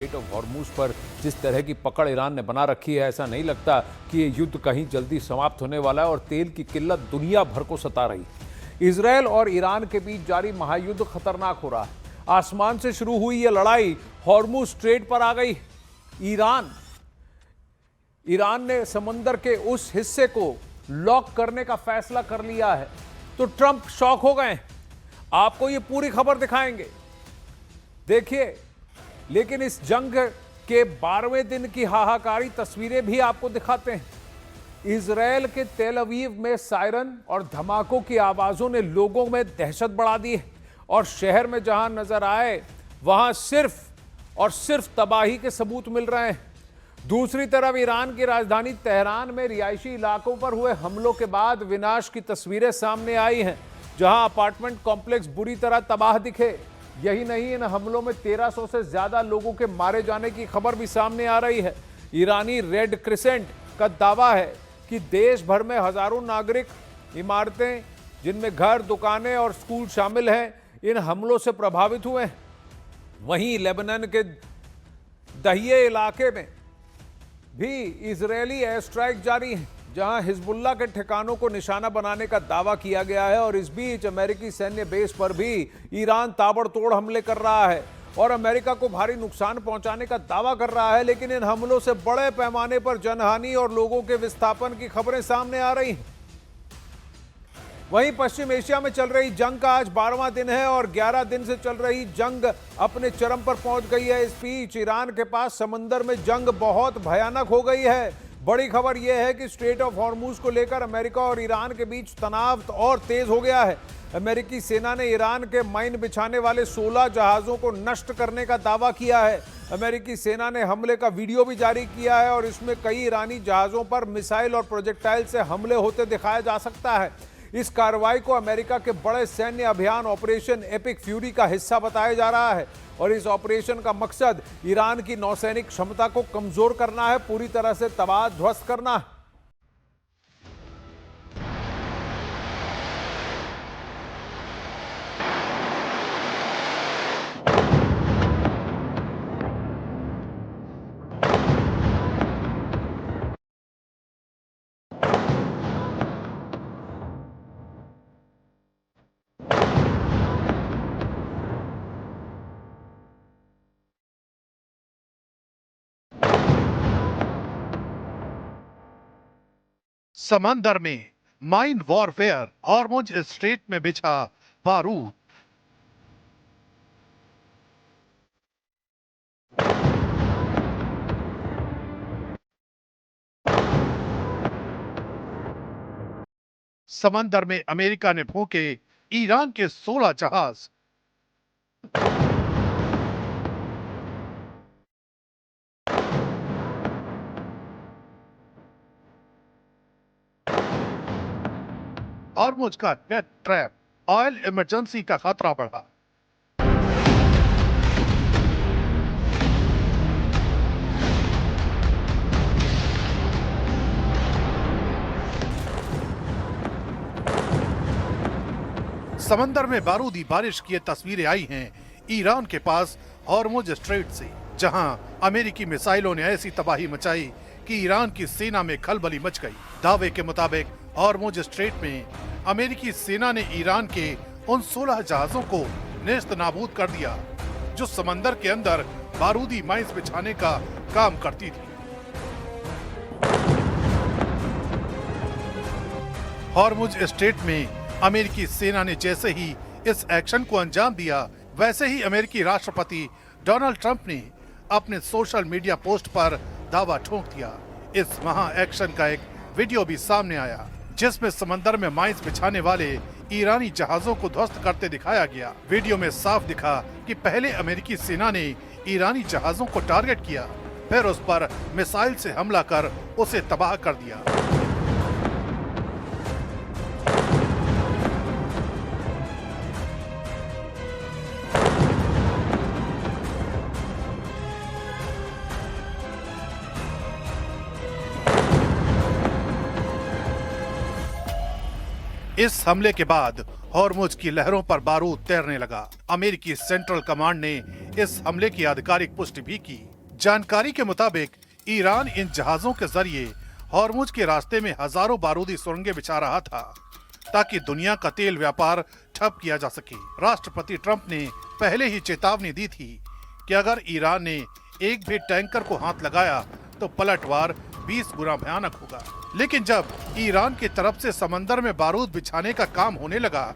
Straight of Hormuz पर जिस तरह की पकड़ ईरान ने बना रखी है, ऐसा नहीं लगता कि ये युद्ध कहीं जल्दी समाप्त होने वाला है और तेल की किल्लत दुनिया भर को सता रही है। इसराइल और ईरान के बीच जारी महायुद्ध खतरनाक हो रहा है। आसमान से शुरू हुई ये लड़ाई हॉर्मूज स्ट्रेट पर आ गई। ईरान ने समंदर के उस हिस्से को लॉक करने का फैसला कर लिया है, तो ट्रंप शॉक हो गए। आपको ये पूरी खबर दिखाएंगे, देखिए। लेकिन इस जंग के 12वें दिन की हाहाकारी तस्वीरें भी आपको दिखाते हैं। इजराइल के तेल अवीव में सायरन और धमाकों की आवाजों ने लोगों में दहशत बढ़ा दी है और शहर में जहां नजर आए वहां सिर्फ और सिर्फ तबाही के सबूत मिल रहे हैं। दूसरी तरफ ईरान की राजधानी तेहरान में रिहायशी इलाकों पर हुए हमलों के बाद विनाश की तस्वीरें सामने आई हैं, जहां अपार्टमेंट कॉम्प्लेक्स बुरी तरह तबाह दिखे। यही नहीं, इन हमलों में 1300 से ज्यादा लोगों के मारे जाने की खबर भी सामने आ रही है। ईरानी रेड क्रिसेंट का दावा है कि देश भर में हजारों नागरिक, इमारतें जिनमें घर, दुकानें और स्कूल शामिल हैं, इन हमलों से प्रभावित हुए हैं। वहीं लेबनान के दहिये इलाके में भी इजरायली एयर स्ट्राइक जारी है, जहां हिजबुल्लाह के ठिकानों को निशाना बनाने का दावा किया गया है। और इस बीच अमेरिकी सैन्य बेस पर भी ईरान ताबड़तोड़ हमले कर रहा है और अमेरिका को भारी नुकसान पहुंचाने का दावा कर रहा है। लेकिन इन हमलों से बड़े पैमाने पर जनहानि और लोगों के विस्थापन की खबरें सामने आ रही हैं। वहीं पश्चिम एशिया में चल रही जंग का आज 12वां दिन है और 11 दिन से चल रही जंग अपने चरम पर पहुंच गई है। इस बीच ईरान के पास समंदर में जंग बहुत भयानक हो गई है। बड़ी खबर यह है कि स्ट्रेट ऑफ हॉर्मूज को लेकर अमेरिका और ईरान के बीच तनाव और तेज हो गया है। अमेरिकी सेना ने ईरान के माइन बिछाने वाले 16 जहाजों को नष्ट करने का दावा किया है। अमेरिकी सेना ने हमले का वीडियो भी जारी किया है और इसमें कई ईरानी जहाजों पर मिसाइल और प्रोजेक्टाइल से हमले होते दिखाया जा सकता है। इस कार्रवाई को अमेरिका के बड़े सैन्य अभियान ऑपरेशन एपिक फ्यूरी का हिस्सा बताया जा रहा है और इस ऑपरेशन का मकसद ईरान की नौसैनिक क्षमता को कमजोर करना है, पूरी तरह से तबाह ध्वस्त करना है। समंदर में माइन वॉरफेयर, हॉर्मुज स्ट्रेट में बिछा बारूद। समंदर में अमेरिका ने फूंके ईरान के 16 जहाज। हॉर्मुज का डेथ ट्रैप, ऑयल इमरजेंसी का खतरा बढ़ा। समंदर में बारूदी बारिश की तस्वीरें आई हैं ईरान के पास हॉर्मुज स्ट्रेट से, जहां अमेरिकी मिसाइलों ने ऐसी तबाही मचाई कि ईरान की सेना में खलबली मच गई। दावे के मुताबिक हॉर्मुज स्ट्रेट में अमेरिकी सेना ने ईरान के उन 16 जहाजों को नेस्त नाबूद कर दिया जो समंदर के अंदर बारूदी माइंस बिछाने का काम करती थी। हॉर्मुज स्ट्रेट में अमेरिकी सेना ने जैसे ही इस एक्शन को अंजाम दिया, वैसे ही अमेरिकी राष्ट्रपति डोनाल्ड ट्रंप ने अपने सोशल मीडिया पोस्ट पर दावा ठोक दिया। इस महा एक्शन का एक वीडियो भी सामने आया, जिसमें समंदर में माइंस बिछाने वाले ईरानी जहाजों को ध्वस्त करते दिखाया गया। वीडियो में साफ दिखा कि पहले अमेरिकी सेना ने ईरानी जहाजों को टारगेट किया, फिर उस पर मिसाइल से हमला कर उसे तबाह कर दिया। इस हमले के बाद हॉर्मुज की लहरों पर बारूद तैरने लगा। अमेरिकी सेंट्रल कमांड ने इस हमले की आधिकारिक पुष्टि भी की। जानकारी के मुताबिक ईरान इन जहाजों के जरिए हॉर्मुज के रास्ते में हजारों बारूदी सुरंगें बिछा रहा था ताकि दुनिया का तेल व्यापार ठप किया जा सके। राष्ट्रपति ट्रंप ने पहले ही चेतावनी दी थी कि अगर ईरान ने एक भी टैंकर को हाथ लगाया तो पलटवार 20 गुना भयानक होगा। लेकिन जब ईरान की तरफ से समंदर में बारूद बिछाने का काम होने लगा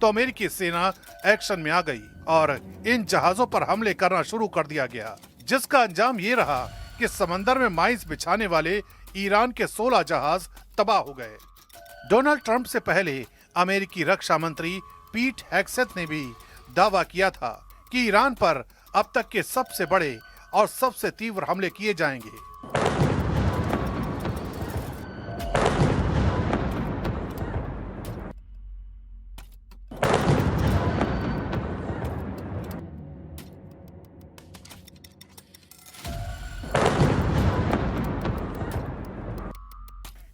तो अमेरिकी सेना एक्शन में आ गई और इन जहाजों पर हमले करना शुरू कर दिया गया, जिसका अंजाम ये रहा कि समंदर में माइंस बिछाने वाले ईरान के 16 जहाज तबाह हो गए। डोनाल्ड ट्रंप से पहले अमेरिकी रक्षा मंत्री पीट हेग्सेथ ने भी दावा किया था कि ईरान पर अब तक के सबसे बड़े और सबसे तीव्र हमले किए जाएंगे।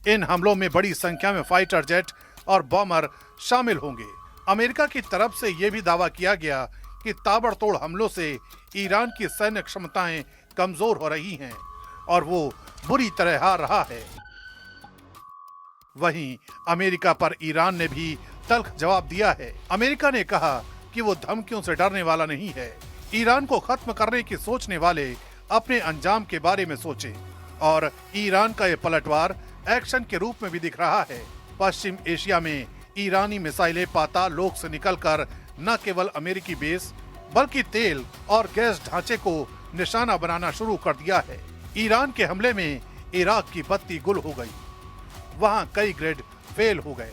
इन हमलों में बड़ी संख्या में फाइटर जेट और बॉमर शामिल होंगे। अमेरिका की तरफ से यह भी दावा किया गया कि ताबड़तोड़ हमलों से ईरान की सैन्य क्षमताएं कमजोर हो रही हैं और वो बुरी तरह हार रहा है। वहीं अमेरिका पर ईरान ने भी तल्ख जवाब दिया है। अमेरिका ने कहा कि वो धमकियों से डरने वाला नहीं है। ईरान को खत्म करने की सोचने वाले अपने अंजाम के बारे में सोचें और ईरान का ये पलटवार एक्शन के रूप में भी दिख रहा है। पश्चिम एशिया में ईरानी मिसाइलें पाताल लोक से निकलकर न केवल अमेरिकी बेस बल्कि तेल और गैस ढांचे को निशाना बनाना शुरू कर दिया है। ईरान के हमले में इराक की बत्ती गुल हो गई, वहां कई ग्रेड फेल हो गए।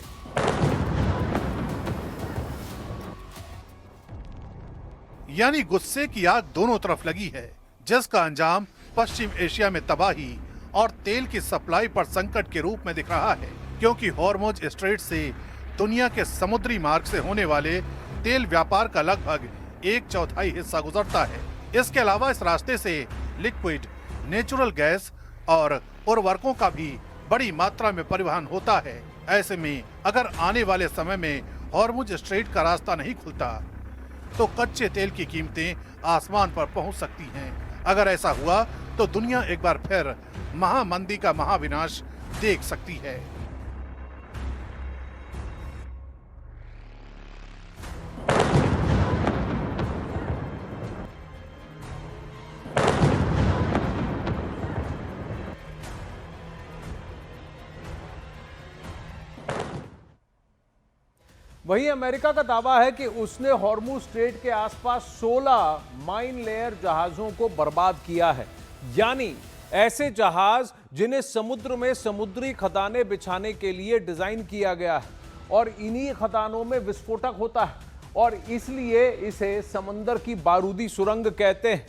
यानी गुस्से की आग दोनों तरफ लगी है, जिसका अंजाम पश्चिम एशिया में तबाही और तेल की सप्लाई पर संकट के रूप में दिख रहा है, क्योंकि हॉर्मुज स्ट्रेट से दुनिया के समुद्री मार्ग से होने वाले तेल व्यापार का लगभग 1/4 हिस्सा गुजरता है। इसके अलावा इस रास्ते से लिक्विड, नेचुरल गैस और उर्वरकों का भी बड़ी मात्रा में परिवहन होता है। ऐसे में अगर आने वाले समय में हॉर्मुज स्ट्रेट का रास्ता नहीं खुलता तो कच्चे तेल की कीमतें आसमान पर पहुंच सकती हैं। अगर ऐसा हुआ तो दुनिया एक बार फिर महामंदी का महाविनाश देख सकती है। वहीं अमेरिका का दावा है कि उसने हॉर्मुज स्ट्रेट के आसपास 16 माइन लेयर जहाजों को बर्बाद किया है, यानी ऐसे जहाज जिन्हें समुद्र में समुद्री खदानें बिछाने के लिए डिजाइन किया गया है और इन्हीं खदानों में विस्फोटक होता है और इसलिए इसे समंदर की बारूदी सुरंग कहते हैं।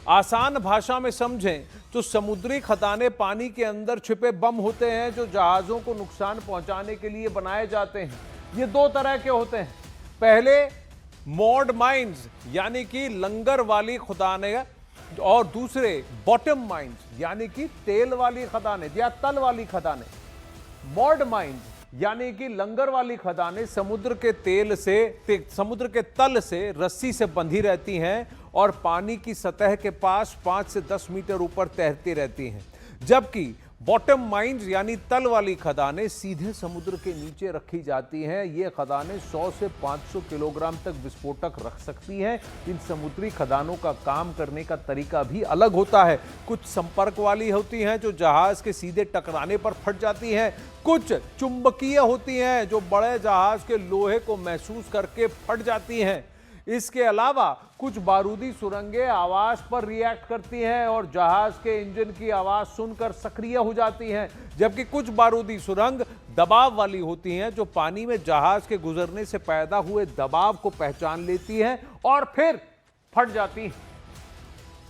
आसान भाषा में समझें तो समुद्री खदानें पानी के अंदर छिपे बम होते हैं जो जहाजों को नुकसान पहुंचाने के लिए बनाए जाते हैं। ये दो तरह के होते हैं। पहले मॉड माइंस यानी कि लंगर वाली खदानें और दूसरे बॉटम माइंस यानी कि तेल वाली खदानें या तल वाली खदानें। मॉड माइंस यानी कि लंगर वाली खदानें समुद्र के तल से रस्सी से बंधी रहती हैं और पानी की सतह के पास 5 से 10 मीटर ऊपर तैरती रहती हैं, जबकि बॉटम माइंस यानी तल वाली खदानें सीधे समुद्र के नीचे रखी जाती हैं। ये खदानें 100 से 500 किलोग्राम तक विस्फोटक रख सकती हैं। इन समुद्री खदानों का काम करने का तरीका भी अलग होता है। कुछ संपर्क वाली होती हैं जो जहाज के सीधे टकराने पर फट जाती हैं, कुछ चुंबकीय होती हैं जो बड़े जहाज के लोहे को महसूस करके फट जाती हैं। इसके अलावा कुछ बारूदी सुरंगें आवाज पर रिएक्ट करती हैं और जहाज के इंजन की आवाज सुनकर सक्रिय हो जाती हैं, जबकि कुछ बारूदी सुरंग दबाव वाली होती हैं जो पानी में जहाज के गुजरने से पैदा हुए दबाव को पहचान लेती हैं और फिर फट जाती हैं।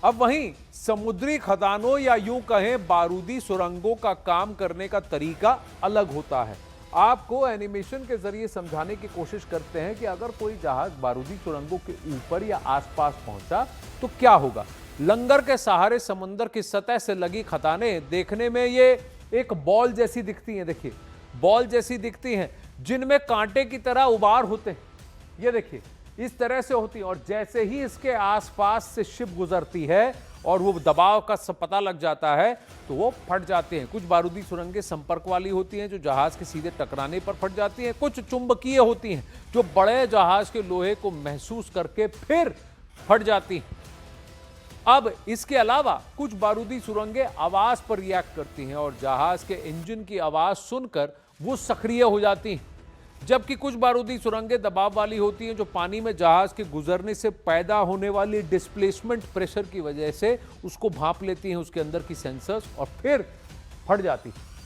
अब वहीं समुद्री खदानों या यूं कहें बारूदी सुरंगों का काम करने का तरीका अलग होता है। आपको एनिमेशन के जरिए समझाने की कोशिश करते हैं कि अगर कोई जहाज बारूदी सुरंगों के ऊपर या आसपास पहुंचा तो क्या होगा। लंगर के सहारे समंदर की सतह से लगी खदानें देखने में ये एक बॉल जैसी दिखती हैं। देखिए, बॉल जैसी दिखती हैं जिनमें कांटे की तरह उबार होते हैं। ये देखिए, इस तरह से होती है और जैसे ही इसके आसपास से शिप गुजरती है और वो दबाव का पता लग जाता है तो वो फट जाते हैं। कुछ बारूदी सुरंगें संपर्क वाली होती हैं जो जहाज के सीधे टकराने पर फट जाती हैं, कुछ चुंबकीय होती हैं जो बड़े जहाज के लोहे को महसूस करके फिर फट जाती हैं। अब इसके अलावा कुछ बारूदी सुरंगें आवाज पर रिएक्ट करती हैं और जहाज के इंजन की आवाज सुनकर वो सक्रिय हो जाती हैं, जबकि कुछ बारूदी सुरंगें दबाव वाली होती हैं जो पानी में जहाज के गुजरने से पैदा होने वाली डिस्प्लेसमेंट प्रेशर की वजह से उसको भांप लेती हैं उसके अंदर की सेंसर्स और फिर फट जाती हैं।